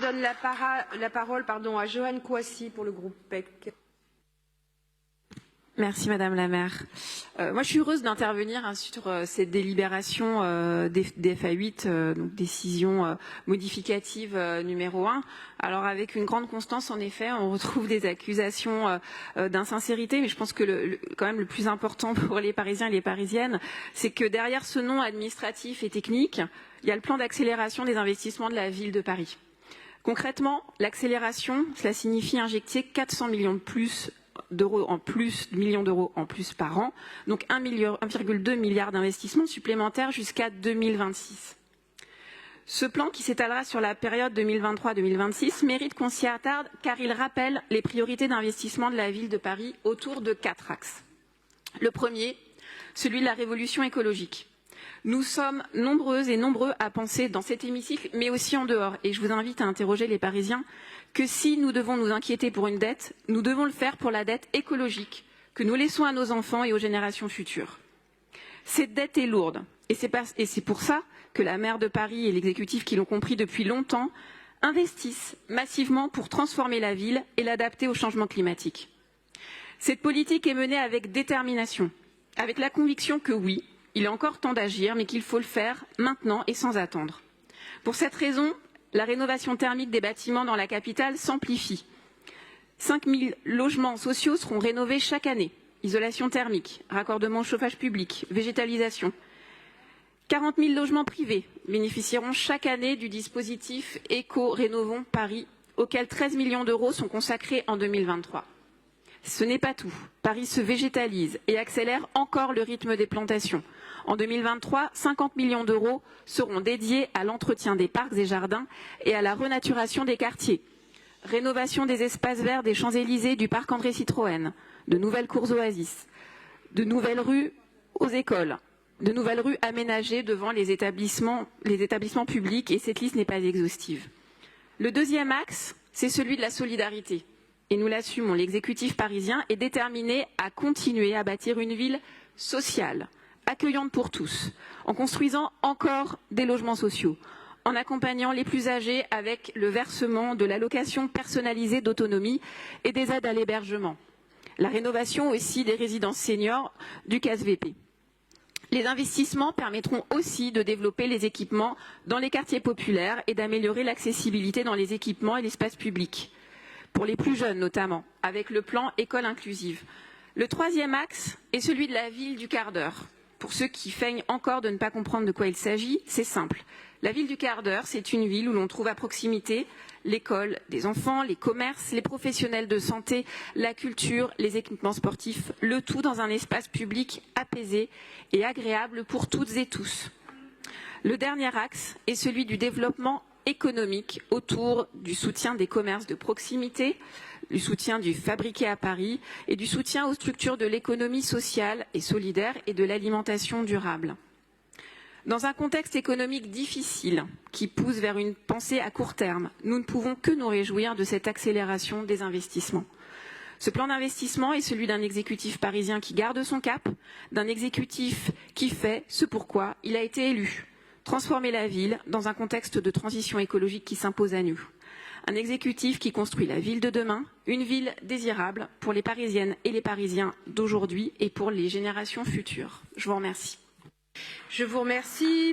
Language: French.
Je donne la parole à Joanne Kouassi pour le groupe PEC. Merci Madame la maire. Moi je suis heureuse d'intervenir sur cette délibération des FA8, donc décision modificative numéro 1. Alors avec une grande constance en effet, on retrouve des accusations d'insincérité, mais je pense que quand même le plus important pour les Parisiens et les Parisiennes, c'est que derrière ce nom administratif et technique, il y a le plan d'accélération des investissements de la ville de Paris. Concrètement, l'accélération, cela signifie injecter 400 millions d'euros en plus par an, donc 1,2 milliard d'investissements supplémentaires jusqu'à 2026. Ce plan, qui s'étalera sur la période 2023-2026, mérite qu'on s'y attarde car il rappelle les priorités d'investissement de la ville de Paris autour de 4 axes. Le premier, celui de la révolution écologique. Nous sommes nombreuses et nombreux à penser dans cet hémicycle, mais aussi en dehors, et je vous invite à interroger les Parisiens, que si nous devons nous inquiéter pour une dette, nous devons le faire pour la dette écologique que nous laissons à nos enfants et aux générations futures. Cette dette est lourde, et c'est pour ça que la maire de Paris et l'exécutif qui l'ont compris depuis longtemps investissent massivement pour transformer la ville et l'adapter au changement climatique. Cette politique est menée avec détermination, avec la conviction que oui, il est encore temps d'agir, mais qu'il faut le faire maintenant et sans attendre. Pour cette raison, la rénovation thermique des bâtiments dans la capitale s'amplifie. 5 000 logements sociaux seront rénovés chaque année. Isolation thermique, raccordement au chauffage public, végétalisation. 40 000 logements privés bénéficieront chaque année du dispositif Éco-Rénovons Paris, auquel 13 millions d'euros sont consacrés en 2023. Ce n'est pas tout. Paris se végétalise et accélère encore le rythme des plantations. En 2023, 50 millions d'euros seront dédiés à l'entretien des parcs et jardins et à la renaturation des quartiers. Rénovation des espaces verts des Champs-Élysées, du parc André Citroën, de nouvelles cours oasis, de nouvelles rues aux écoles, de nouvelles rues aménagées devant les établissements publics, et cette liste n'est pas exhaustive. Le deuxième axe, c'est celui de la solidarité. Et nous l'assumons, l'exécutif parisien est déterminé à continuer à bâtir une ville sociale, accueillante pour tous, en construisant encore des logements sociaux, en accompagnant les plus âgés avec le versement de l'allocation personnalisée d'autonomie et des aides à l'hébergement, la rénovation aussi des résidences seniors du CASVP. Les investissements permettront aussi de développer les équipements dans les quartiers populaires et d'améliorer l'accessibilité dans les équipements et l'espace public, pour les plus jeunes notamment, avec le plan École inclusive. Le troisième axe est celui de la ville du quart d'heure. Pour ceux qui feignent encore de ne pas comprendre de quoi il s'agit, c'est simple. La ville du quart d'heure, c'est une ville où l'on trouve à proximité l'école des enfants, les commerces, les professionnels de santé, la culture, les équipements sportifs, le tout dans un espace public apaisé et agréable pour toutes et tous. Le dernier axe est celui du développement économique autour du soutien des commerces de proximité, du soutien du fabriqué à Paris et du soutien aux structures de l'économie sociale et solidaire et de l'alimentation durable. Dans un contexte économique difficile qui pousse vers une pensée à court terme, nous ne pouvons que nous réjouir de cette accélération des investissements. Ce plan d'investissement est celui d'un exécutif parisien qui garde son cap, d'un exécutif qui fait ce pourquoi il a été élu. Transformer la ville dans un contexte de transition écologique qui s'impose à nous. Un exécutif qui construit la ville de demain, une ville désirable pour les Parisiennes et les Parisiens d'aujourd'hui et pour les générations futures. Je vous remercie. Je vous remercie.